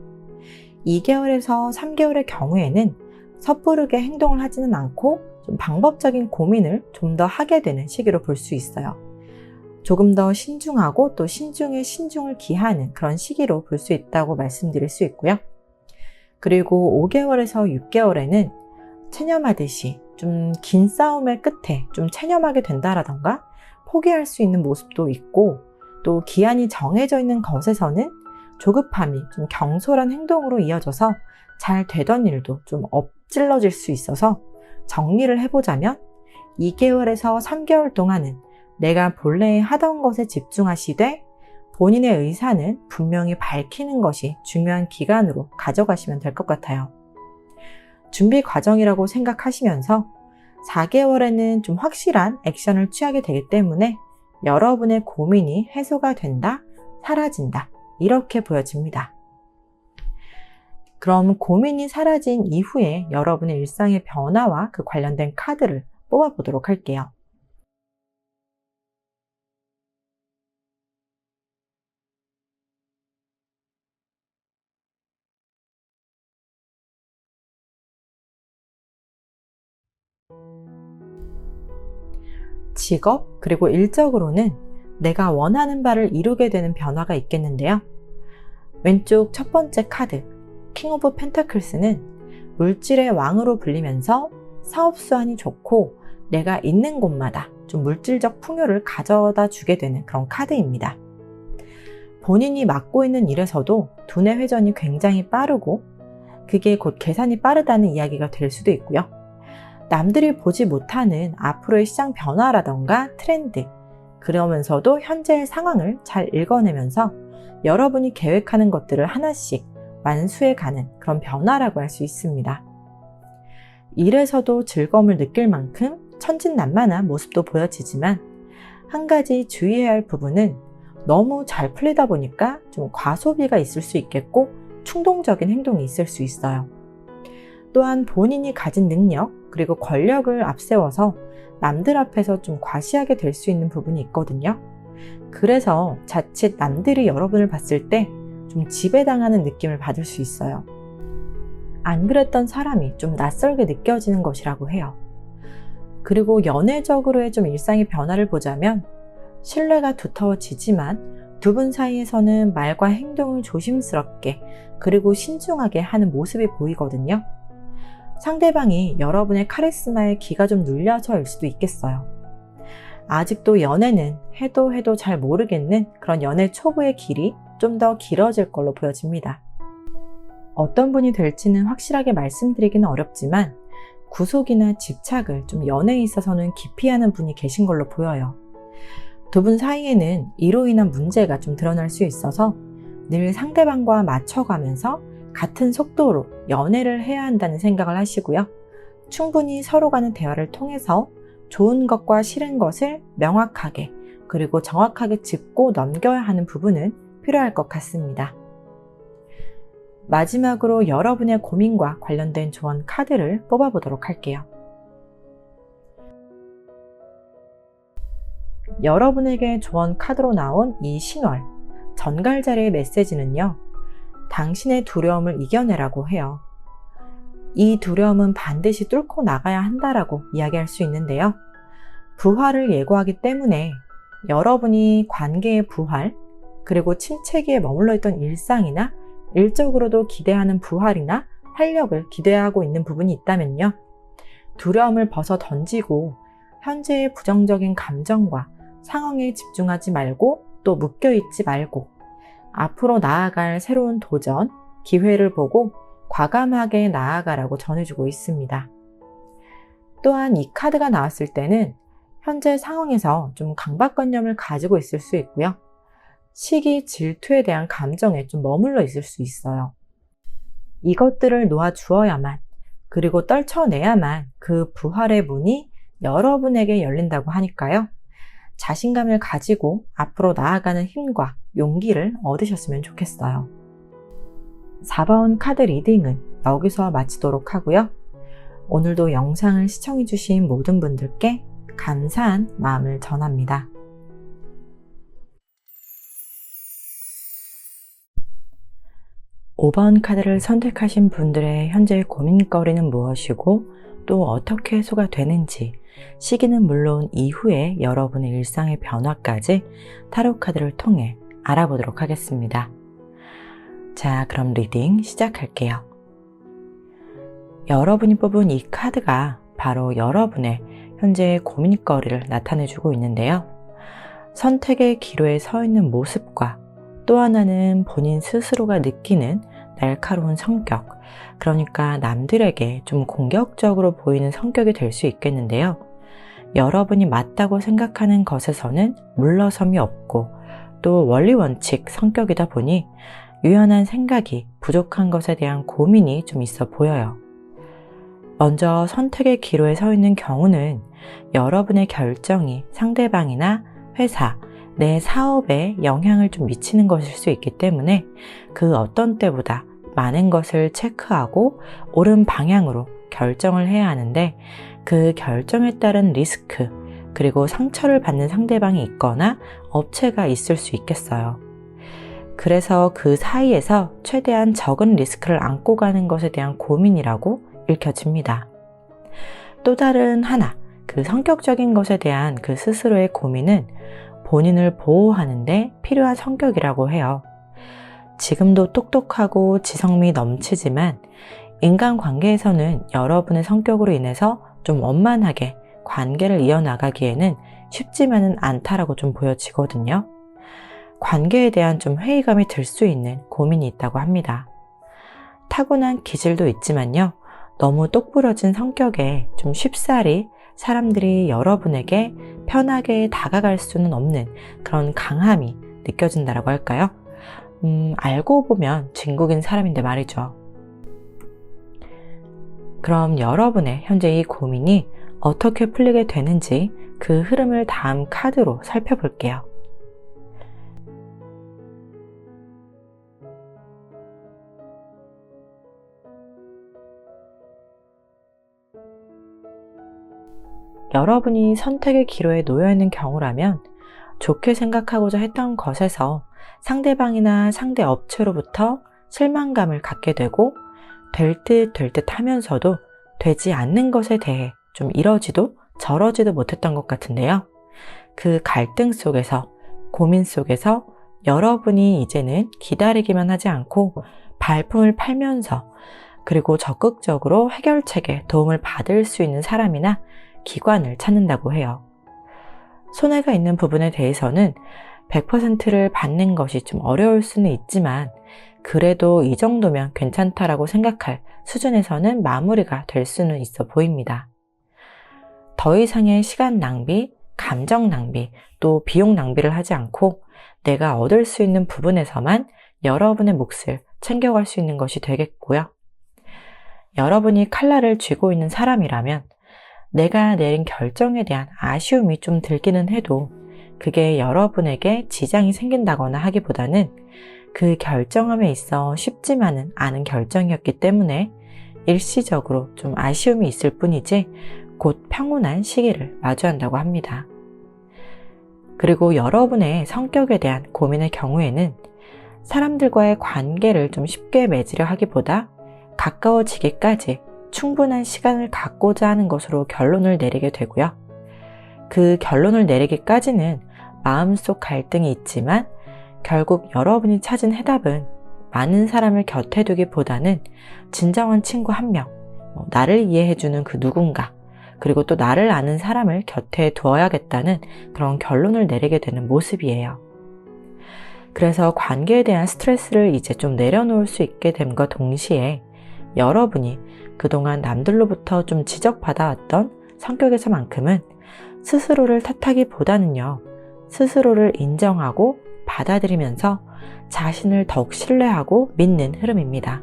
2개월에서 3개월의 경우에는 섣부르게 행동을 하지는 않고 좀 방법적인 고민을 좀 더 하게 되는 시기로 볼 수 있어요. 조금 더 신중하고 또 신중에 신중을 기하는 그런 시기로 볼 수 있다고 말씀드릴 수 있고요. 그리고 5개월에서 6개월에는 체념하듯이 좀 긴 싸움의 끝에 좀 체념하게 된다라던가 포기할 수 있는 모습도 있고, 또 기한이 정해져 있는 것에서는 조급함이 좀 경솔한 행동으로 이어져서 잘 되던 일도 좀 엎질러질 수 있어서, 정리를 해보자면 2개월에서 3개월 동안은 내가 본래 하던 것에 집중하시되 본인의 의사는 분명히 밝히는 것이 중요한 기간으로 가져가시면 될 것 같아요. 준비 과정이라고 생각하시면서 4개월에는 좀 확실한 액션을 취하게 되기 때문에 여러분의 고민이 해소가 된다, 사라진다, 이렇게 보여집니다. 그럼 고민이 사라진 이후에 여러분의 일상의 변화와 그 관련된 카드를 뽑아보도록 할게요. 직업 그리고 일적으로는 내가 원하는 바를 이루게 되는 변화가 있겠는데요. 왼쪽 첫 번째 카드, 킹 오브 펜타클스는 물질의 왕으로 불리면서 사업 수완이 좋고 내가 있는 곳마다 좀 물질적 풍요를 가져다 주게 되는 그런 카드입니다. 본인이 맡고 있는 일에서도 두뇌 회전이 굉장히 빠르고 그게 곧 계산이 빠르다는 이야기가 될 수도 있고요. 남들이 보지 못하는 앞으로의 시장 변화라던가 트렌드, 그러면서도 현재의 상황을 잘 읽어내면서 여러분이 계획하는 것들을 하나씩 완수해가는 그런 변화라고 할 수 있습니다. 일에서도 즐거움을 느낄 만큼 천진난만한 모습도 보여지지만, 한 가지 주의해야 할 부분은 너무 잘 풀리다 보니까 좀 과소비가 있을 수 있겠고 충동적인 행동이 있을 수 있어요. 또한 본인이 가진 능력 그리고 권력을 앞세워서 남들 앞에서 좀 과시하게 될 수 있는 부분이 있거든요. 그래서 자칫 남들이 여러분을 봤을 때 좀 지배당하는 느낌을 받을 수 있어요. 안 그랬던 사람이 좀 낯설게 느껴지는 것이라고 해요. 그리고 연애적으로의 좀 일상의 변화를 보자면 신뢰가 두터워지지만 두 분 사이에서는 말과 행동을 조심스럽게 그리고 신중하게 하는 모습이 보이거든요. 상대방이 여러분의 카리스마에 기가 좀 눌려서일 수도 있겠어요. 아직도 연애는 해도 잘 모르겠는 그런 연애 초보의 길이 좀 더 길어질 걸로 보여집니다. 어떤 분이 될지는 확실하게 말씀드리기는 어렵지만 구속이나 집착을 좀 연애에 있어서는 기피하는 분이 계신 걸로 보여요. 두 분 사이에는 이로 인한 문제가 좀 드러날 수 있어서 늘 상대방과 맞춰가면서 같은 속도로 연애를 해야 한다는 생각을 하시고요. 충분히 서로 간의 대화를 통해서 좋은 것과 싫은 것을 명확하게 그리고 정확하게 짚고 넘겨야 하는 부분은 필요할 것 같습니다. 마지막으로 여러분의 고민과 관련된 조언 카드를 뽑아보도록 할게요. 여러분에게 조언 카드로 나온 이 신월, 전갈자리의 메시지는요, 당신의 두려움을 이겨내라고 해요. 이 두려움은 반드시 뚫고 나가야 한다라고 이야기할 수 있는데요. 부활을 예고하기 때문에 여러분이 관계의 부활, 그리고 침체기에 머물러 있던 일상이나 일적으로도 기대하는 부활이나 활력을 기대하고 있는 부분이 있다면요. 두려움을 벗어 던지고 현재의 부정적인 감정과 상황에 집중하지 말고 또 묶여있지 말고 앞으로 나아갈 새로운 도전, 기회를 보고 과감하게 나아가라고 전해주고 있습니다. 또한 이 카드가 나왔을 때는 현재 상황에서 좀 강박관념을 가지고 있을 수 있고요. 시기, 질투에 대한 감정에 좀 머물러 있을 수 있어요. 이것들을 놓아주어야만, 그리고 떨쳐내야만 그 부활의 문이 여러분에게 열린다고 하니까요. 자신감을 가지고 앞으로 나아가는 힘과 용기를 얻으셨으면 좋겠어요. 4번 카드 리딩은 여기서 마치도록 하고요. 오늘도 영상을 시청해주신 모든 분들께 감사한 마음을 전합니다. (5번) 카드를 선택하신 분들의 현재 고민거리는 무엇이고 또 어떻게 해소가 되는지, 시기는 물론 이후에 여러분의 일상의 변화까지 타로 카드를 통해 알아보도록 하겠습니다. 자, 그럼 리딩 시작할게요. 여러분이 뽑은 이 카드가 바로 여러분의 현재의 고민거리를 나타내주고 있는데요. 선택의 기로에 서 있는 모습과 또 하나는 본인 스스로가 느끼는 날카로운 성격, 그러니까 남들에게 좀 공격적으로 보이는 성격이 될 수 있겠는데요. 여러분이 맞다고 생각하는 것에서는 물러섬이 없고 또 원리원칙 성격이다 보니 유연한 생각이 부족한 것에 대한 고민이 좀 있어 보여요. 먼저 선택의 기로에 서 있는 경우는 여러분의 결정이 상대방이나 회사, 내 사업에 영향을 좀 미치는 것일 수 있기 때문에 그 어떤 때보다 많은 것을 체크하고 옳은 방향으로 결정을 해야 하는데, 그 결정에 따른 리스크, 그리고 상처를 받는 상대방이 있거나 업체가 있을 수 있겠어요. 그래서 그 사이에서 최대한 적은 리스크를 안고 가는 것에 대한 고민이라고 읽혀집니다. 또 다른 하나, 그 성격적인 것에 대한 그 스스로의 고민은 본인을 보호하는데 필요한 성격이라고 해요. 지금도 똑똑하고 지성미 넘치지만 인간관계에서는 여러분의 성격으로 인해서 좀 원만하게 관계를 이어나가기에는 쉽지만은 않다라고 좀 보여지거든요. 관계에 대한 좀 회의감이 들 수 있는 고민이 있다고 합니다. 타고난 기질도 있지만요. 너무 똑부러진 성격에 좀 쉽사리 사람들이 여러분에게 편하게 다가갈 수는 없는 그런 강함이 느껴진다라고 할까요? 알고 보면 진국인 사람인데 말이죠. 그럼 여러분의 현재 이 고민이 어떻게 풀리게 되는지 그 흐름을 다음 카드로 살펴볼게요. 여러분이 선택의 기로에 놓여있는 경우라면 좋게 생각하고자 했던 것에서 상대방이나 상대 업체로부터 실망감을 갖게 되고, 될 듯 하면서도 되지 않는 것에 대해 좀 이러지도 저러지도 못했던 것 같은데요. 그 갈등 속에서, 고민 속에서 여러분이 이제는 기다리기만 하지 않고 발품을 팔면서, 그리고 적극적으로 해결책에 도움을 받을 수 있는 사람이나 기관을 찾는다고 해요. 손해가 있는 부분에 대해서는 100%를 받는 것이 좀 어려울 수는 있지만 그래도 이 정도면 괜찮다라고 생각할 수준에서는 마무리가 될 수는 있어 보입니다. 더 이상의 시간 낭비, 감정 낭비, 또 비용 낭비를 하지 않고 내가 얻을 수 있는 부분에서만 여러분의 몫을 챙겨갈 수 있는 것이 되겠고요. 여러분이 칼날을 쥐고 있는 사람이라면 내가 내린 결정에 대한 아쉬움이 좀 들기는 해도 그게 여러분에게 지장이 생긴다거나 하기보다는 그 결정함에 있어 쉽지만은 않은 결정이었기 때문에 일시적으로 좀 아쉬움이 있을 뿐이지 곧 평온한 시기를 마주한다고 합니다. 그리고 여러분의 성격에 대한 고민의 경우에는 사람들과의 관계를 좀 쉽게 맺으려 하기보다 가까워지기까지 충분한 시간을 갖고자 하는 것으로 결론을 내리게 되고요. 그 결론을 내리기까지는 마음속 갈등이 있지만 결국 여러분이 찾은 해답은 많은 사람을 곁에 두기보다는 진정한 친구 한 명, 나를 이해해주는 그 누군가, 그리고 또 나를 아는 사람을 곁에 두어야겠다는 그런 결론을 내리게 되는 모습이에요. 그래서 관계에 대한 스트레스를 이제 좀 내려놓을 수 있게 됨과 동시에 여러분이 그동안 남들로부터 좀 지적받아왔던 성격에서만큼은 스스로를 탓하기보다는요, 스스로를 인정하고 받아들이면서 자신을 더욱 신뢰하고 믿는 흐름입니다.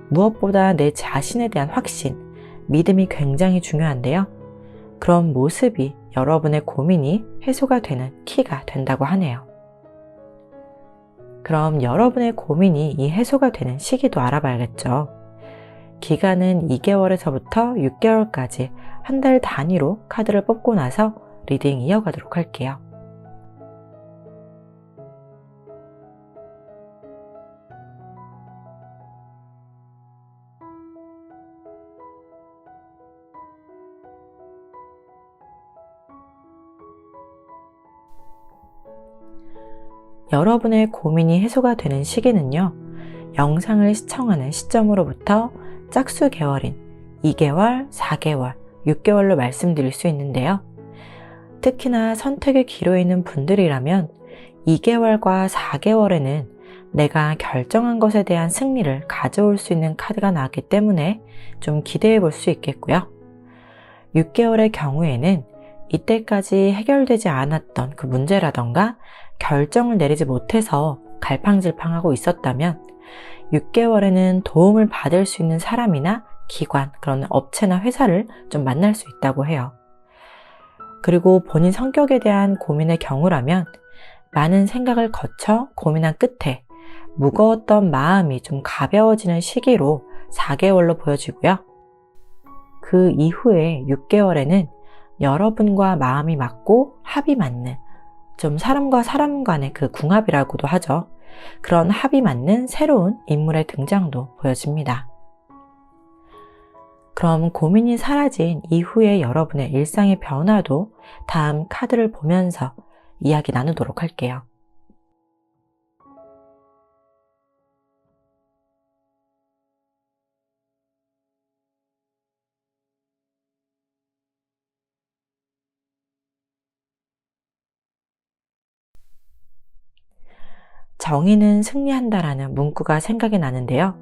무엇보다 내 자신에 대한 확신, 믿음이 굉장히 중요한데요. 그런 모습이 여러분의 고민이 해소가 되는 키가 된다고 하네요. 그럼 여러분의 고민이 이 해소가 되는 시기도 알아봐야겠죠. 기간은 2개월에서부터 6개월까지 한 달 단위로 카드를 뽑고 나서 리딩 이어가도록 할게요. 여러분의 고민이 해소가 되는 시기는요, 영상을 시청하는 시점으로부터 짝수 개월인 2개월, 4개월, 6개월로 말씀드릴 수 있는데요. 특히나 선택의 기로에 있는 분들이라면 2개월과 4개월에는 내가 결정한 것에 대한 승리를 가져올 수 있는 카드가 나왔기 때문에 좀 기대해 볼 수 있겠고요. 6개월의 경우에는 이때까지 해결되지 않았던 그 문제라던가 결정을 내리지 못해서 갈팡질팡하고 있었다면 6개월에는 도움을 받을 수 있는 사람이나 기관, 그런 업체나 회사를 좀 만날 수 있다고 해요. 그리고 본인 성격에 대한 고민의 경우라면 많은 생각을 거쳐 고민한 끝에 무거웠던 마음이 좀 가벼워지는 시기로 4개월로 보여지고요. 그 이후에 6개월에는 여러분과 마음이 맞고 합이 맞는, 좀 사람과 사람 간의 그 궁합이라고도 하죠. 그런 합이 맞는 새로운 인물의 등장도 보여집니다. 그럼 고민이 사라진 이후에 여러분의 일상의 변화도 다음 카드를 보면서 이야기 나누도록 할게요. 정의는 승리한다라는 문구가 생각이 나는데요.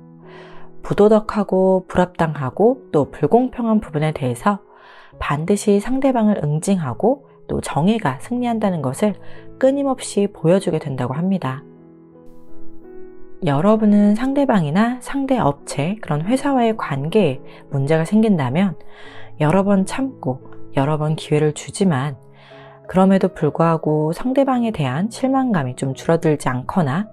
부도덕하고 불합당하고 또 불공평한 부분에 대해서 반드시 상대방을 응징하고 또 정의가 승리한다는 것을 끊임없이 보여주게 된다고 합니다. 여러분은 상대방이나 상대 업체, 그런 회사와의 관계에 문제가 생긴다면 여러 번 참고 여러 번 기회를 주지만 그럼에도 불구하고 상대방에 대한 실망감이 좀 줄어들지 않거나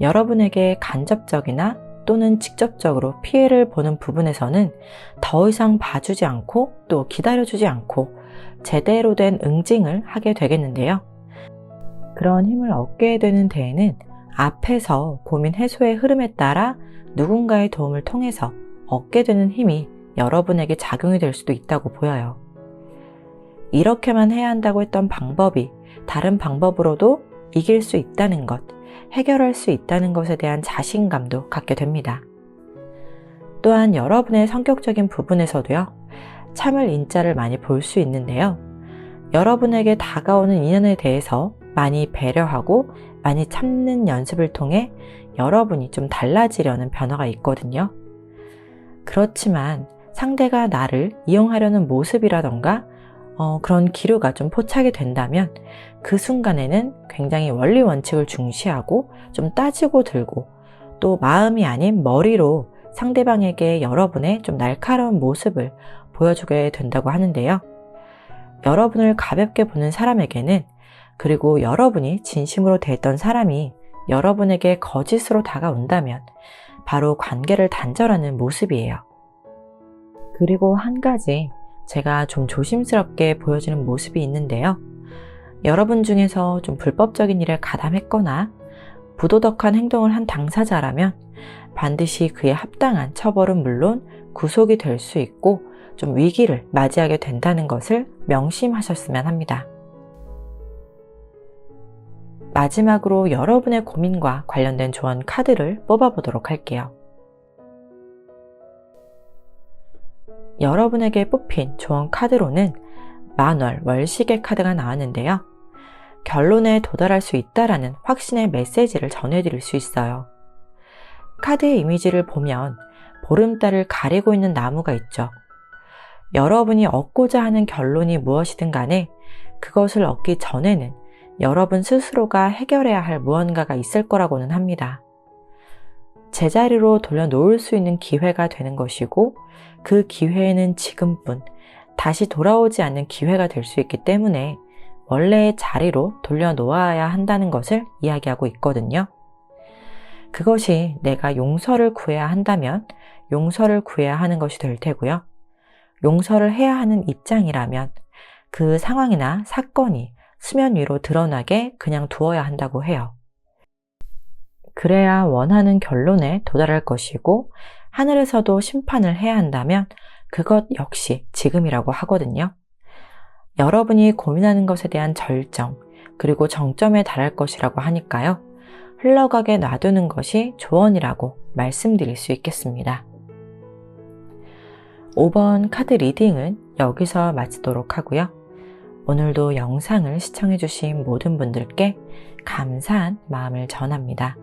여러분에게 간접적이나 또는 직접적으로 피해를 보는 부분에서는 더 이상 봐주지 않고 또 기다려주지 않고 제대로 된 응징을 하게 되겠는데요. 그런 힘을 얻게 되는 데에는 앞에서 고민 해소의 흐름에 따라 누군가의 도움을 통해서 얻게 되는 힘이 여러분에게 작용이 될 수도 있다고 보여요. 이렇게만 해야 한다고 했던 방법이 다른 방법으로도 이길 수 있다는 것, 해결할 수 있다는 것에 대한 자신감도 갖게 됩니다. 또한 여러분의 성격적인 부분에서도요, 참을 인자를 많이 볼 수 있는데요. 여러분에게 다가오는 인연에 대해서 많이 배려하고 많이 참는 연습을 통해 여러분이 좀 달라지려는 변화가 있거든요. 그렇지만 상대가 나를 이용하려는 모습이라던가 그런 기류가 좀 포착이 된다면 그 순간에는 굉장히 원리 원칙을 중시하고 좀 따지고 들고 또 마음이 아닌 머리로 상대방에게 여러분의 좀 날카로운 모습을 보여주게 된다고 하는데요. 여러분을 가볍게 보는 사람에게는, 그리고 여러분이 진심으로 대했던 사람이 여러분에게 거짓으로 다가온다면 바로 관계를 단절하는 모습이에요. 그리고 한 가지 제가 좀 조심스럽게 보여지는 모습이 있는데요. 여러분 중에서 좀 불법적인 일에 가담했거나 부도덕한 행동을 한 당사자라면 반드시 그에 합당한 처벌은 물론 구속이 될 수 있고 좀 위기를 맞이하게 된다는 것을 명심하셨으면 합니다. 마지막으로 여러분의 고민과 관련된 조언 카드를 뽑아보도록 할게요. 여러분에게 뽑힌 조언 카드로는 만월 월시계 카드가 나왔는데요. 결론에 도달할 수 있다라는 확신의 메시지를 전해드릴 수 있어요. 카드의 이미지를 보면 보름달을 가리고 있는 나무가 있죠. 여러분이 얻고자 하는 결론이 무엇이든 간에 그것을 얻기 전에는 여러분 스스로가 해결해야 할 무언가가 있을 거라고는 합니다. 제자리로 돌려놓을 수 있는 기회가 되는 것이고 그 기회에는 지금뿐 다시 돌아오지 않는 기회가 될 수 있기 때문에 원래의 자리로 돌려놓아야 한다는 것을 이야기하고 있거든요. 그것이 내가 용서를 구해야 한다면 용서를 구해야 하는 것이 될 테고요. 용서를 해야 하는 입장이라면 그 상황이나 사건이 수면 위로 드러나게 그냥 두어야 한다고 해요. 그래야 원하는 결론에 도달할 것이고 하늘에서도 심판을 해야 한다면 그것 역시 지금이라고 하거든요. 여러분이 고민하는 것에 대한 절정, 그리고 정점에 달할 것이라고 하니까요. 흘러가게 놔두는 것이 조언이라고 말씀드릴 수 있겠습니다. 5번 카드 리딩은 여기서 마치도록 하고요. 오늘도 영상을 시청해주신 모든 분들께 감사한 마음을 전합니다.